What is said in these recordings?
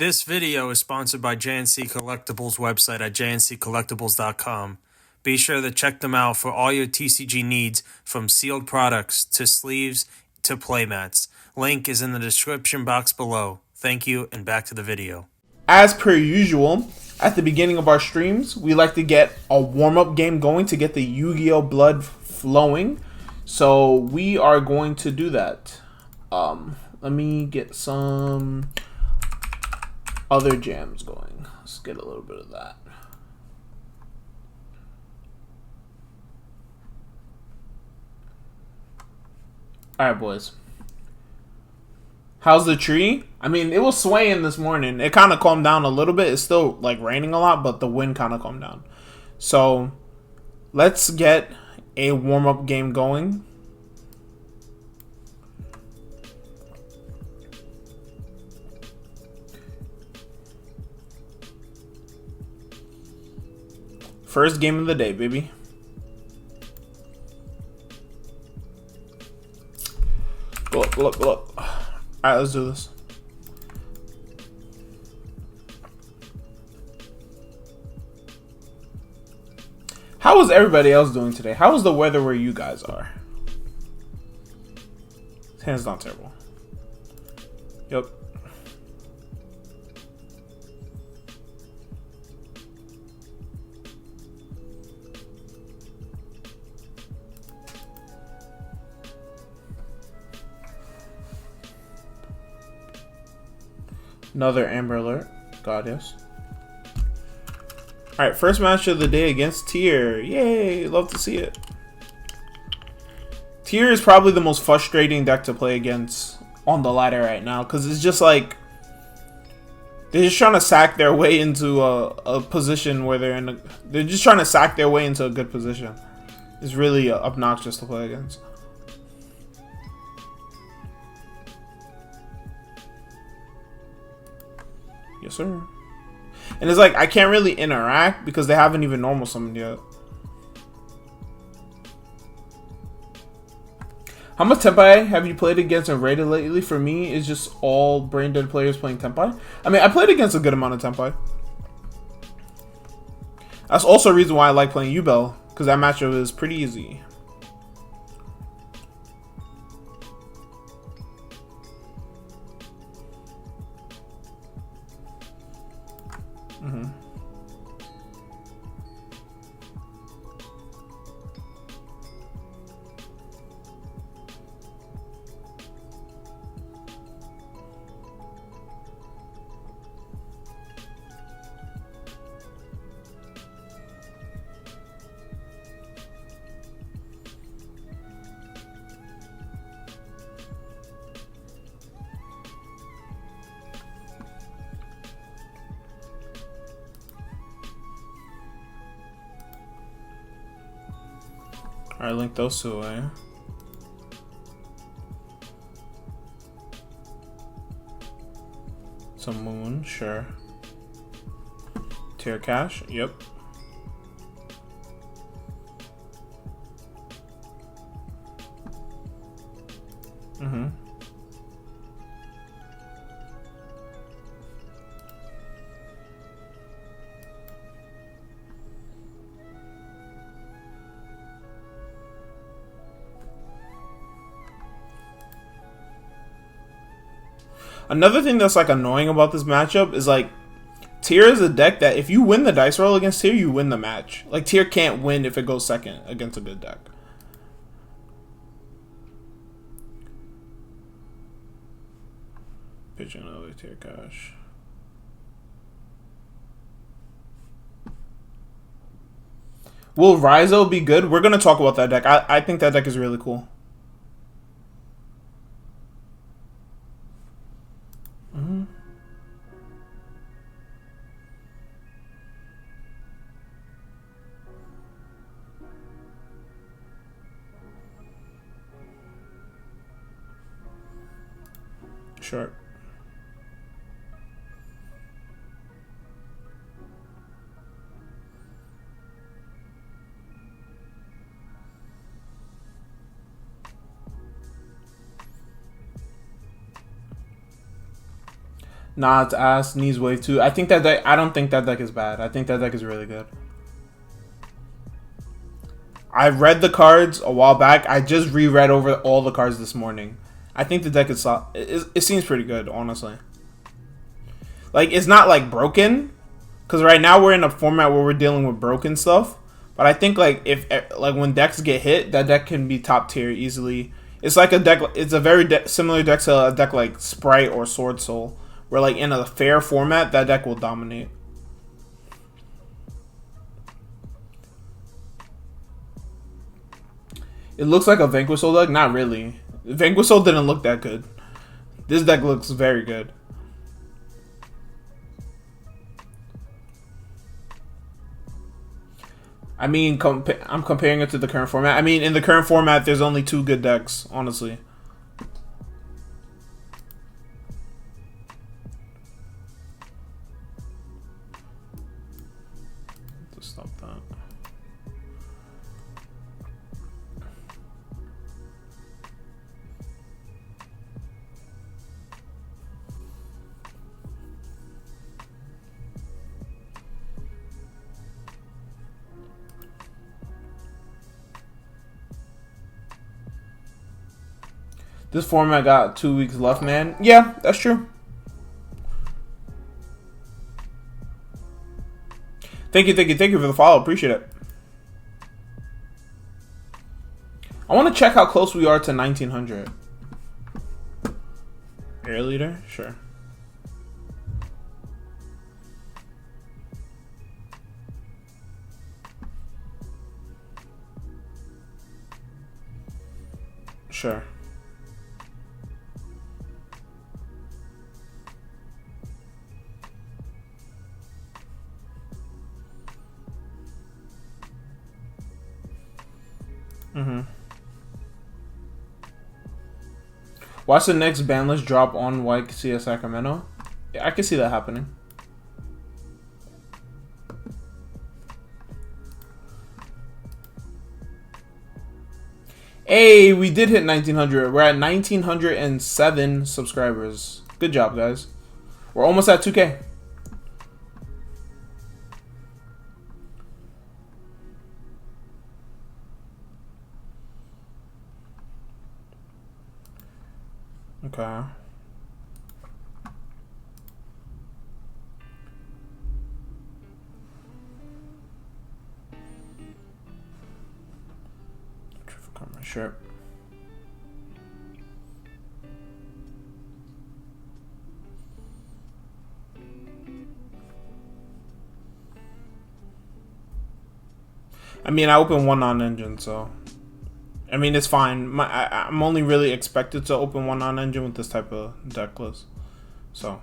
This video is sponsored by JNC Collectibles website at jnccollectibles.com. Be sure to check them out for all your TCG needs, from sealed products to sleeves to playmats. Link is in the description box below. Thank you, and back to the video. As per usual, at the beginning of our streams, we like to get a warm-up game going to get the Yugioh blood flowing. So we are going to do that. Let me get some other jams going. Let's get a little bit of that. Alright, boys. How's the tree? I mean, it was swaying this morning. It kind of calmed down a little bit. It's still like raining a lot, but the wind kind of calmed down. So let's get a warm-up game going. First game of the day, baby. Look. Alright, let's do this. How is everybody else doing today? How is the weather where you guys are? Hands down terrible. Yep. Another Amber Alert. God, yes. Alright, first match of the day against Tear. Yay, love to see it. Tear is probably the most frustrating deck to play against on the ladder right now, because it's just like they're just trying to sack their way into a position where they're just trying to sack their way into a good position. It's really obnoxious to play against. Yes, sir. And it's like I can't really interact because they haven't even normal summoned yet. How much Tenpai have you played against and rated lately? For me, it's just all brain dead players playing Tenpai. I mean, I played against a good amount of Tenpai. That's also a reason why I like playing Yubel, because that matchup is pretty easy. Alright, link those two away. Some moon, sure. Tear cash, yep. Another thing that's like annoying about this matchup is like Tear is a deck that if you win the dice roll against Tear, you win the match. Like Tear can't win if it goes second against a good deck. Pitch another Tear cash. Will Rizo be good? We're gonna talk about that deck. I think that deck is really cool. Sure. Nah, it's ass. Knees wave too. I think that deck. I don't think that deck is bad. I think that deck is really good. I read the cards a while back. I just reread over all the cards this morning. I think the deck is. It seems pretty good, honestly. Like, it's not like broken, because right now we're in a format where we're dealing with broken stuff. But I think like if like when decks get hit, that deck can be top tier easily. It's like a deck. It's a very similar deck to a deck like Sprite or Sword Soul, where like in a fair format, that deck will dominate. It looks like a Vanquisol deck. Not really. Vanquisol didn't look that good. This deck looks very good. I mean, I'm comparing it to the current format. I mean, in the current format, there's only 2 good decks, honestly. Just stop that. This format got 2 weeks left, man. Yeah, that's true. Thank you for the follow. Appreciate it. I want to check how close we are to 1900. Air leader? Sure. Sure. Watch the next ban list drop on YCS Sacramento. Yeah, I can see that happening. Hey, we did hit 1900. We're at 1907 subscribers. Good job, guys. We're almost at 2K. Okay. Sure. I mean, I opened one non-engine, so I mean it's fine. I'm only really expected to open one non-engine with this type of deck list, so.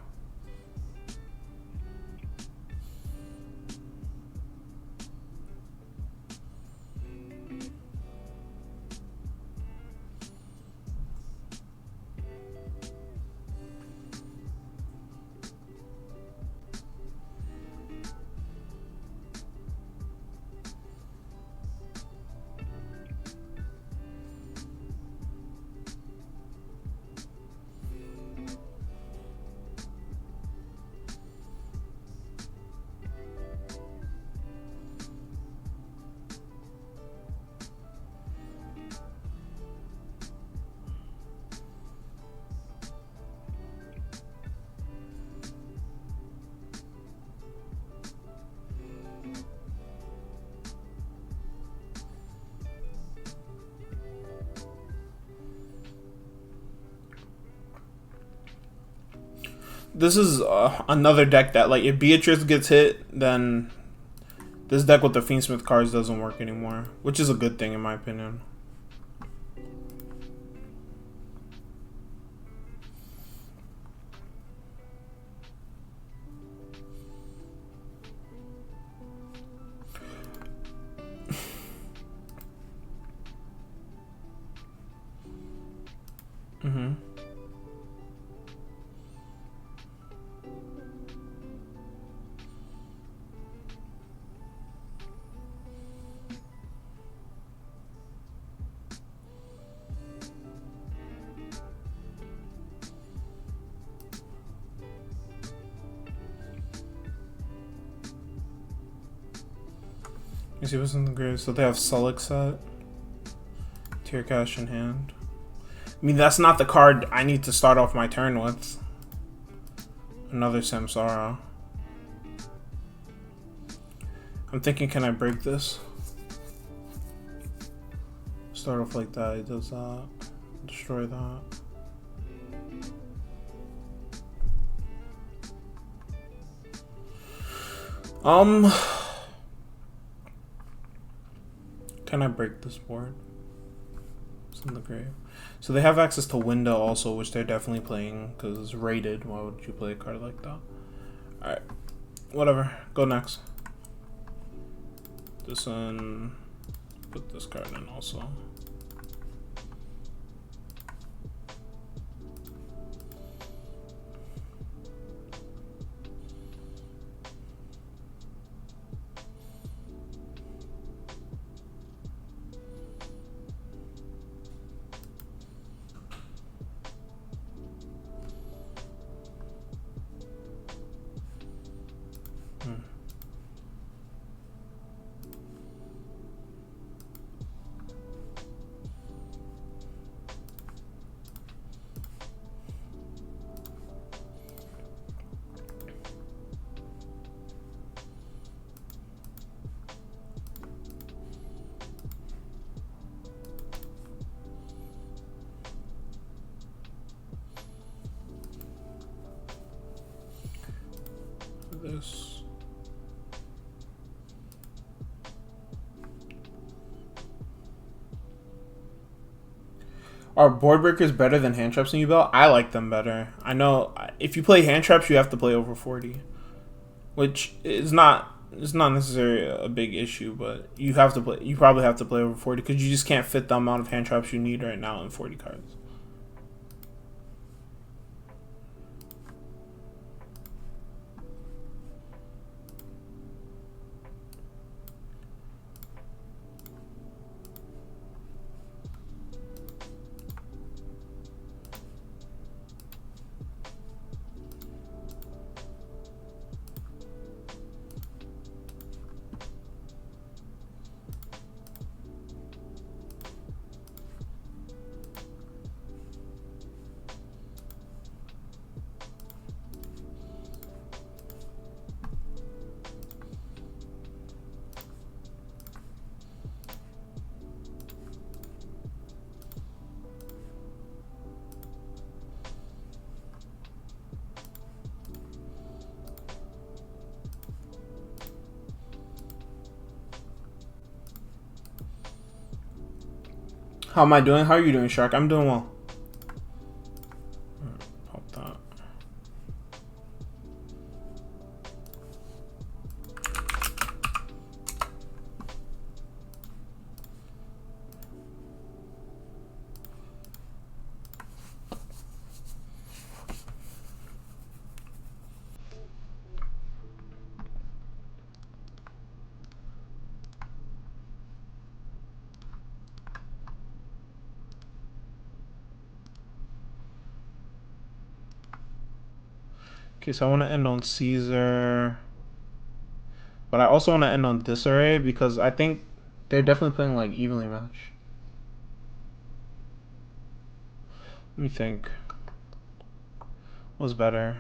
This is another deck that, like, if Beatrice gets hit, then this deck with the Fiendsmith cards doesn't work anymore, which is a good thing in my opinion. You see what's in the grave? So they have Sullick set. Tear cash in hand. I mean, that's not the card I need to start off my turn with. Another Samsara. I'm thinking, can I break this? Start off like that. He does that. Destroy that. Can I break this board? It's in the grave. So they have access to window also, which they're definitely playing because it's rated. Why would you play a card like that? Alright. Whatever. Go next. This one. Put this card in also. This. Are board breakers better than hand traps in Yubel? I like them better. I know if you play hand traps, you have to play over 40, which is not. It's not necessarily a big issue, but you have to play. You probably have to play over 40 because you just can't fit the amount of hand traps you need right now in 40 cards. How am I doing? How are you doing, Shark? I'm doing well. Pop that. Okay, so I want to end on Caesar, but I also want to end on Disarray because I think they're definitely playing like evenly matched. Let me think. What's better?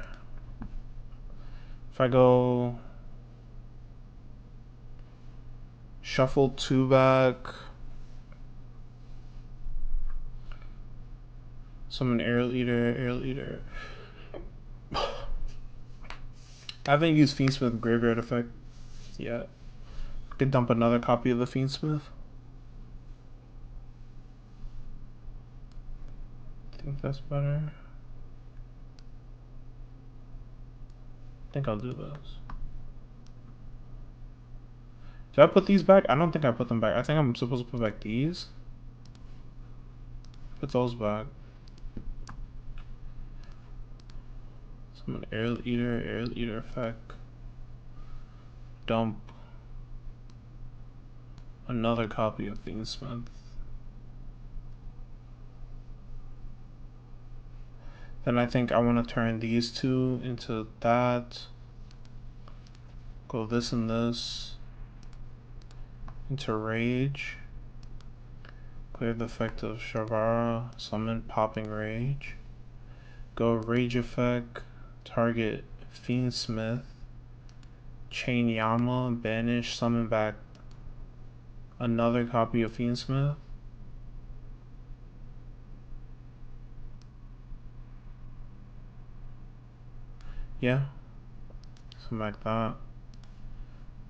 If I go shuffle 2 back, summon Aerial Eater. I haven't used Fiendsmith Graveyard effect yet. Could dump another copy of the Fiendsmith. I think that's better. I think I'll do those. Did I put these back? I don't think I put them back. I think I'm supposed to put back these. Put those back. Summon Aerial Eater effect. Dump another copy of Fiendsmith. Then I think I want to turn these two into that. Go this and this. into Rage. Clear the effect of Shavara. Summon Popping Rage. Go Rage effect. Target Fiendsmith. Chain Yama. Banish. Summon back another copy of Fiendsmith. Yeah. Something like that.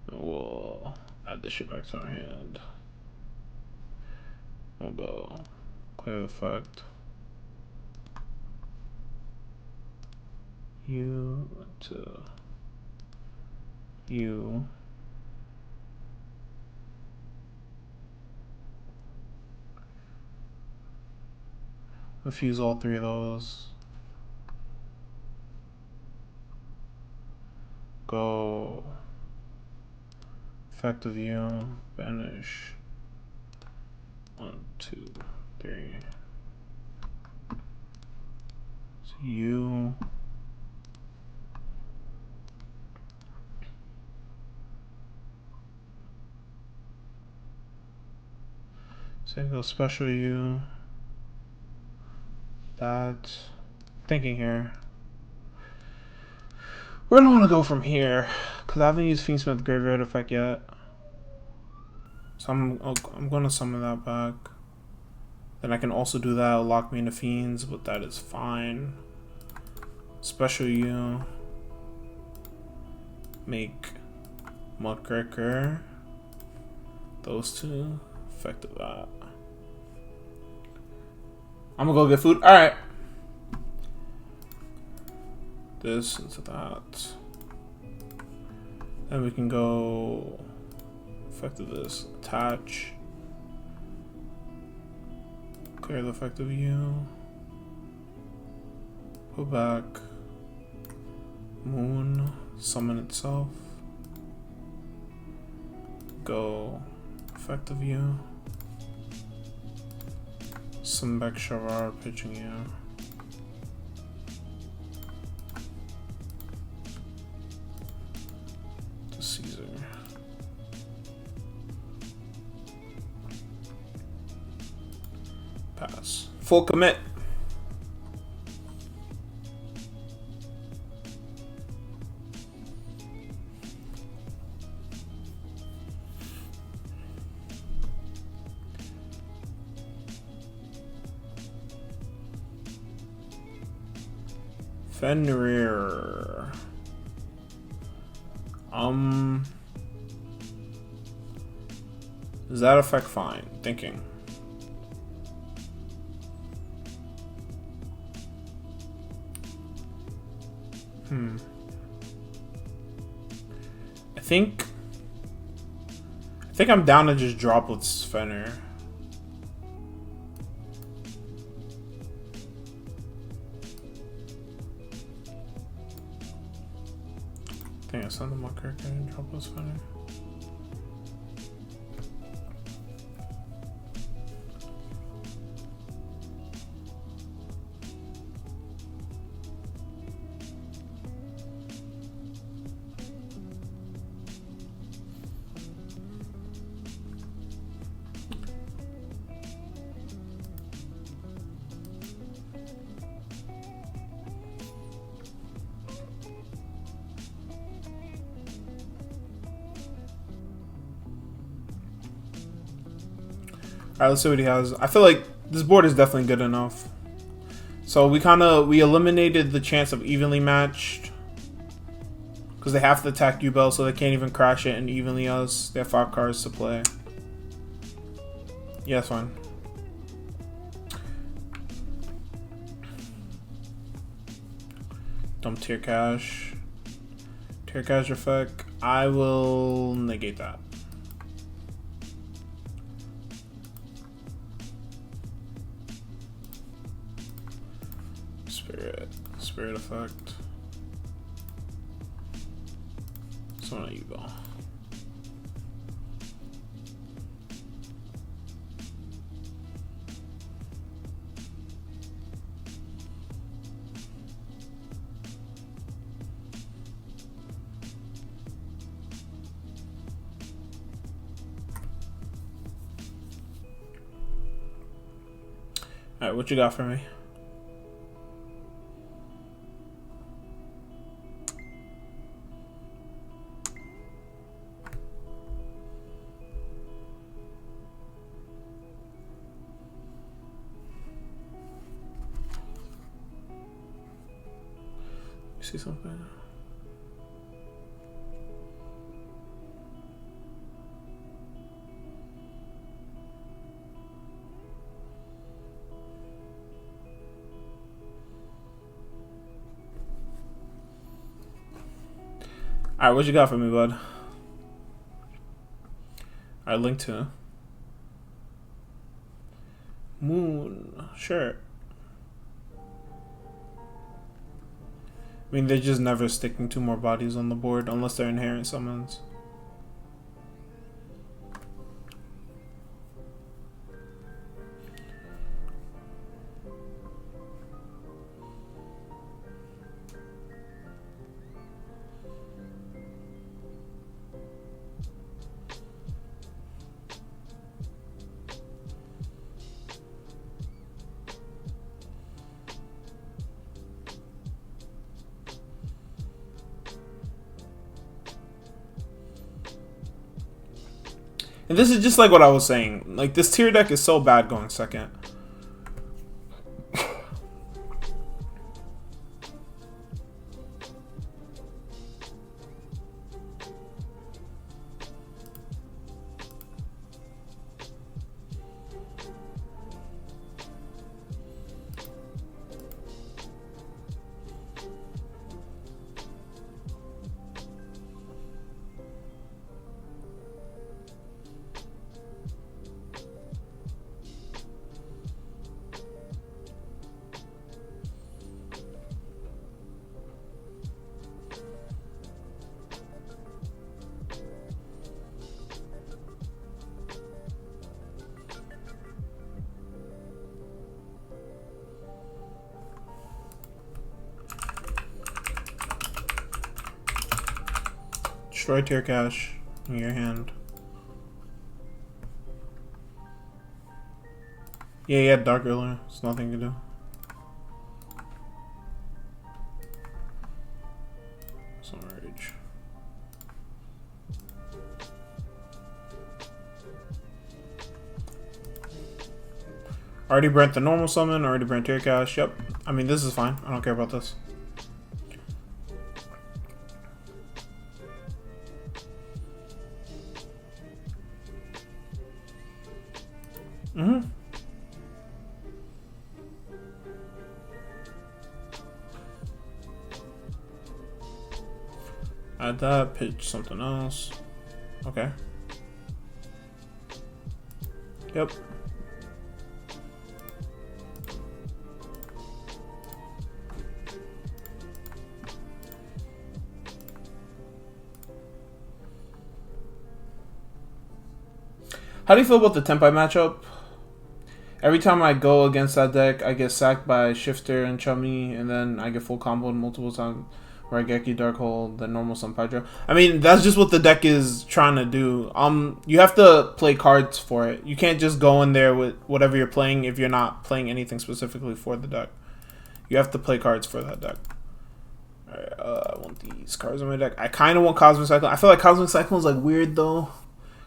We'll add this shit back to our hand. We'll go clear the effect. You to you. Refuse all three of those. Go effect of you. Banish. 1, 2, 3. So you. So go special you. That. Thinking here. Where do I want to go from here? Because I haven't used Fiendsmith Graveyard effect yet. So I'm going to summon that back. Then I can also do that. It'll lock me into Fiends, but that is fine. Special you. Make Muckraker. Those two. Effective that. I'm gonna go get food. Alright. This into that. Then we can go effective this. Attach. Clear the effect of you. Put back. Moon. Summon itself. Go effect of you. Summon back Shavar, pitching you. To Caesar. Pass. Full commit. Fenrir. Does that affect fine? Thinking. I think I'm down to just drop with Fenrir. I think I sent them my character and drop with Fenrir. Alright, let's see what he has. I feel like this board is definitely good enough. So we eliminated the chance of evenly matched. Because they have to attack Yubel, so they can't even crash it and evenly us. They have 5 cards to play. Yeah, that's fine. Dump Tear Cash. Tear Cash effect. I will negate that. Spirit effect. So now you go. Alright, what you got for me? You see something? Alright, what you got for me, bud? Alright, link to Moon. Sure. I mean, they're just never sticking 2 more bodies on the board unless they're inherent summons. And this is just like what I was saying. Like, this tier deck is so bad going second. Destroy tier cash in your hand. Yeah, he had dark earlier. It's nothing to do. Some rage. Already burnt the normal summon, already burnt tier cash. Yep. I mean, this is fine. I don't care about this. Add that, pitch something else. Okay. Yep. How do you feel about the Tempai matchup? Every time I go against that deck, I get sacked by Shifter and Chummy, and then I get full comboed multiple times. Raigeki, Darkhold, the normal Sun Hydra. I mean, that's just what the deck is trying to do. You have to play cards for it. You can't just go in there with whatever you're playing if you're not playing anything specifically for the deck. You have to play cards for that deck. Alright, I want these cards in my deck. I kind of want Cosmic Cyclone. I feel like Cosmic Cyclone is like weird though,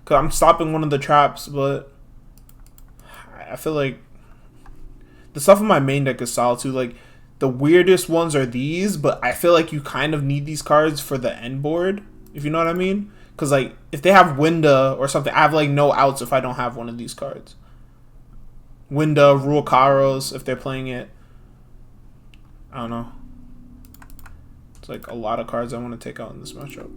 because I'm stopping one of the traps, but I feel like the stuff in my main deck is solid too. Like, the weirdest ones are these, but I feel like you kind of need these cards for the end board, if you know what I mean. Because, like, if they have Winda or something, I have, like, no outs if I don't have one of these cards. Winda, Rule Karos, if they're playing it. I don't know. It's, like, a lot of cards I want to take out in this matchup.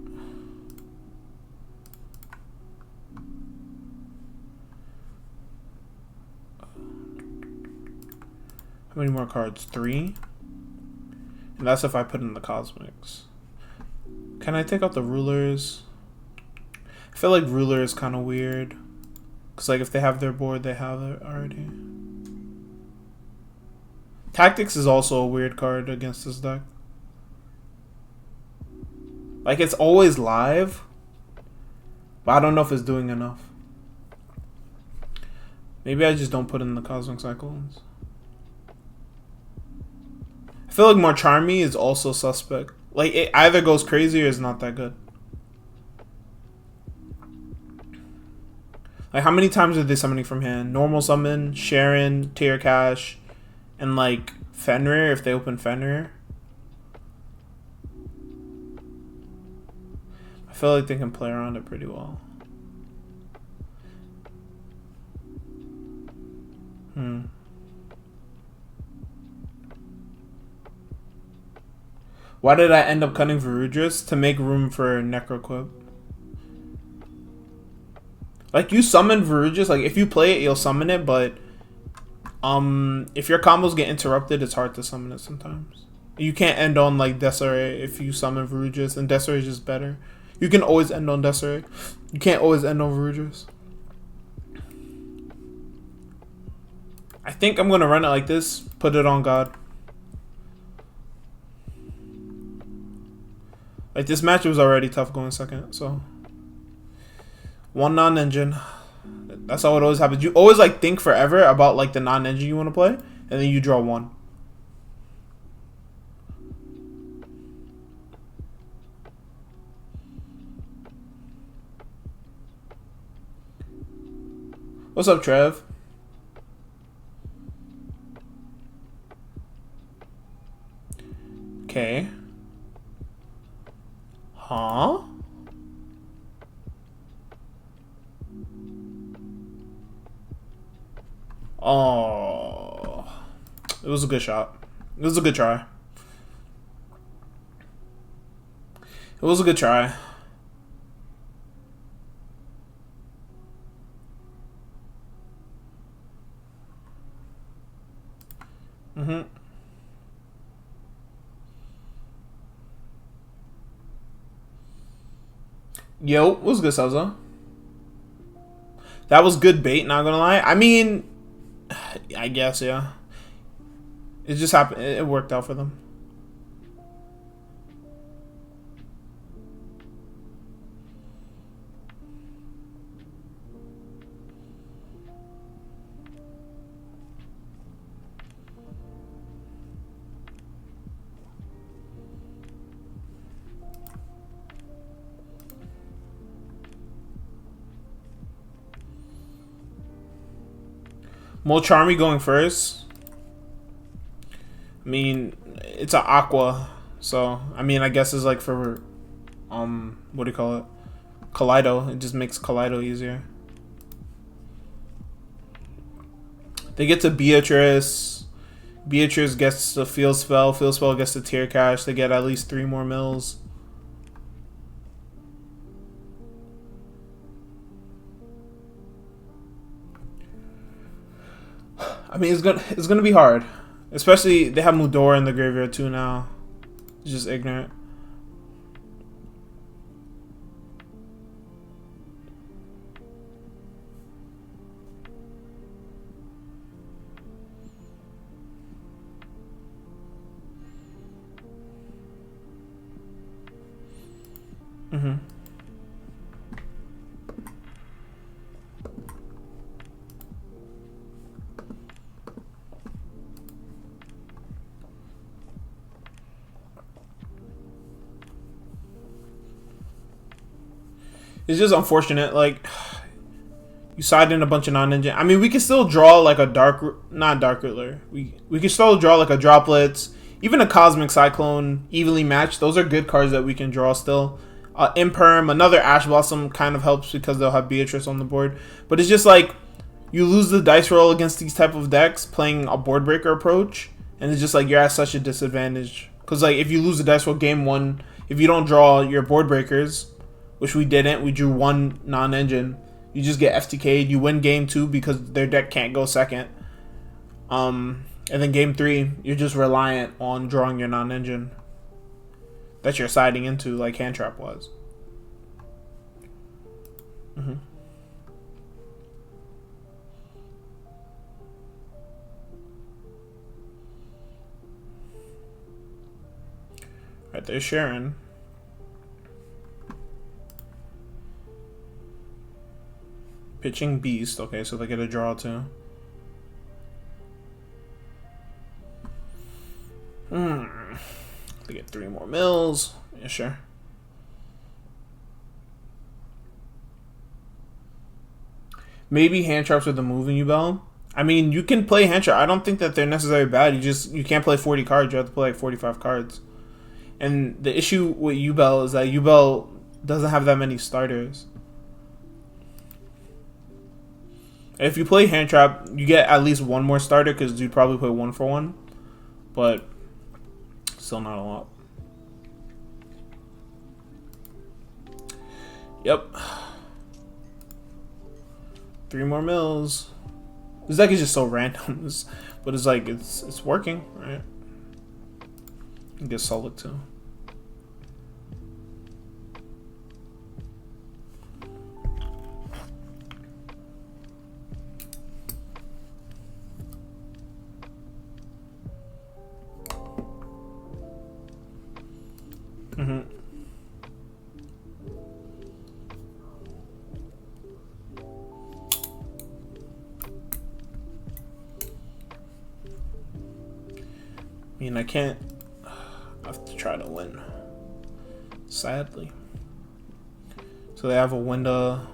How many more cards? 3? And that's if I put in the Cosmics. Can I take out the Rulers? I feel like Ruler is kind of weird. Because, like, if they have their board, they have it already. Tactics is also a weird card against this deck. Like, it's always live. But I don't know if it's doing enough. Maybe I just don't put in the Cosmic Cyclones. I feel like more Charmy is also suspect. Like, it either goes crazy or is not that good. Like, how many times are they summoning from hand? Normal summon, Sharon, Tear Cash, and like Fenrir if they open Fenrir. I feel like they can play around it pretty well. Why did I end up cutting Verudris? To make room for Necroquip. Like, you summon Verudris, like if you play it, you'll summon it, but if your combos get interrupted, it's hard to summon it sometimes. You can't end on like Desiree if you summon Verudris, and Desiree is just better. You can always end on Desiree. You can't always end on Verudris. I think I'm gonna run it like this. Put it on God. Like, this match was already tough going second, so. One non-engine. That's how it always happens. You always like think forever about like the non-engine you want to play, and then you draw one. What's up, Trev? Okay. Huh? Oh. It was a good shot. It was a good try. It was a good try. Yo, what's good, Salza? That was good bait, not gonna lie. I mean, I guess, yeah. It just happened. It worked out for them. Mo Charmy going first. I mean, it's an Aqua, so I mean, I guess it's like for what do you call it? Kaleido. It just makes Kaleido easier. They get to Beatrice. Beatrice gets the Field Spell. Field Spell gets the Tear Cash. They get at least 3 more mills. I mean, it's gonna be hard, especially they have Mudora in the graveyard too now. It's just ignorant. It's just unfortunate. Like, you side in a bunch of non-engine. I mean, we can still draw like a not Dark Riddler. We can still draw like a Droplets, even a Cosmic Cyclone, evenly matched. Those are good cards that we can draw still. Imperm, another Ash Blossom kind of helps because they'll have Beatrice on the board. But it's just like, you lose the dice roll against these type of decks playing a board breaker approach, and it's just like you're at such a disadvantage. Because like, if you lose the dice roll game 1, if you don't draw your board breakers, which we didn't, we drew 1 non-engine, you just get FTK'd. You win game 2 because their deck can't go second. And then game 3, you're just reliant on drawing your non-engine that you're siding into, like Hand Trap was. Right, there's Sharon. Pitching Beast. Okay, so they get a draw too. 3 more mills. Yeah, sure. Maybe hand traps with the moving Yubel. I mean, you can play hand trap. I don't think that they're necessarily bad. You can't play 40 cards. You have to play like 45 cards. And the issue with Yubel is that Yubel doesn't have that many starters. If you play hand trap, you get at least one more starter because you'd probably play 1 for 1, but still not a lot. Yep. 3 more mills. This deck is just so random, but it's like it's working, right? I guess Solid too. I mean, I can't. I have to try to win. Sadly. So they have a window.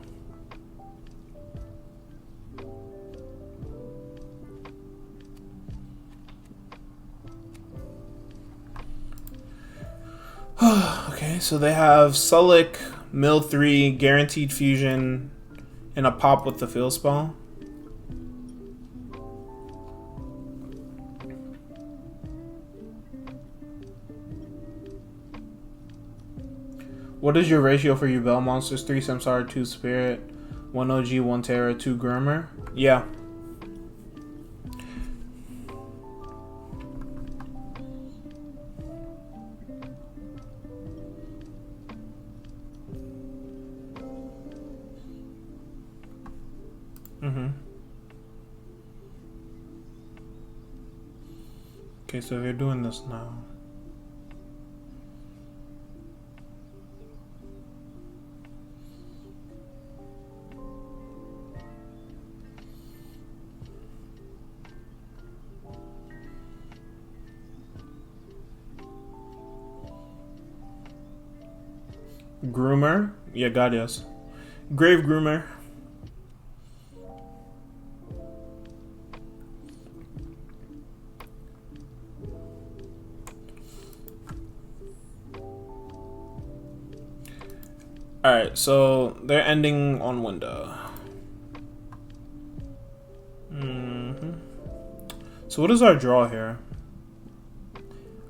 Okay, so they have Sulik, Mill 3, Guaranteed Fusion, and a pop with the field spell. What is your ratio for Yubel monsters? 3 Samsara, 2 Spirit, 1 OG, 1 Terra, 2 Grimmer? Yeah. Okay, so they're doing this now. Groomer? Yeah, God, yes. Grave Groomer. Alright, so they're ending on window. So what is our draw here?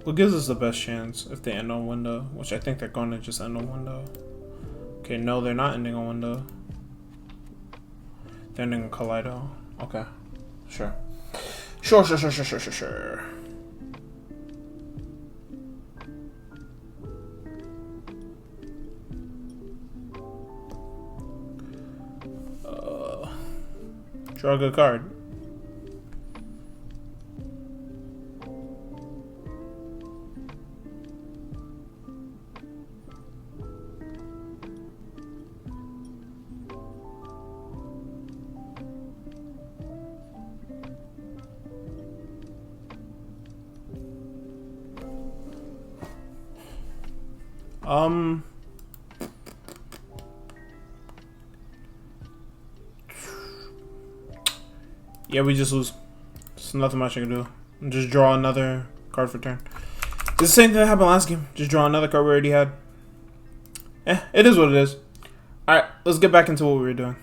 What gives us the best chance if they end on window? Which I think they're going to just end on window. Okay, no, they're not ending on window. They're ending on Kaleido. Okay, sure. Sure. Draw a good card. Yeah, we just lose. There's nothing much I can do. Just draw another card for turn. It's the same thing that happened last game. Just draw another card we already had. It is what it is. Alright, let's get back into what we were doing.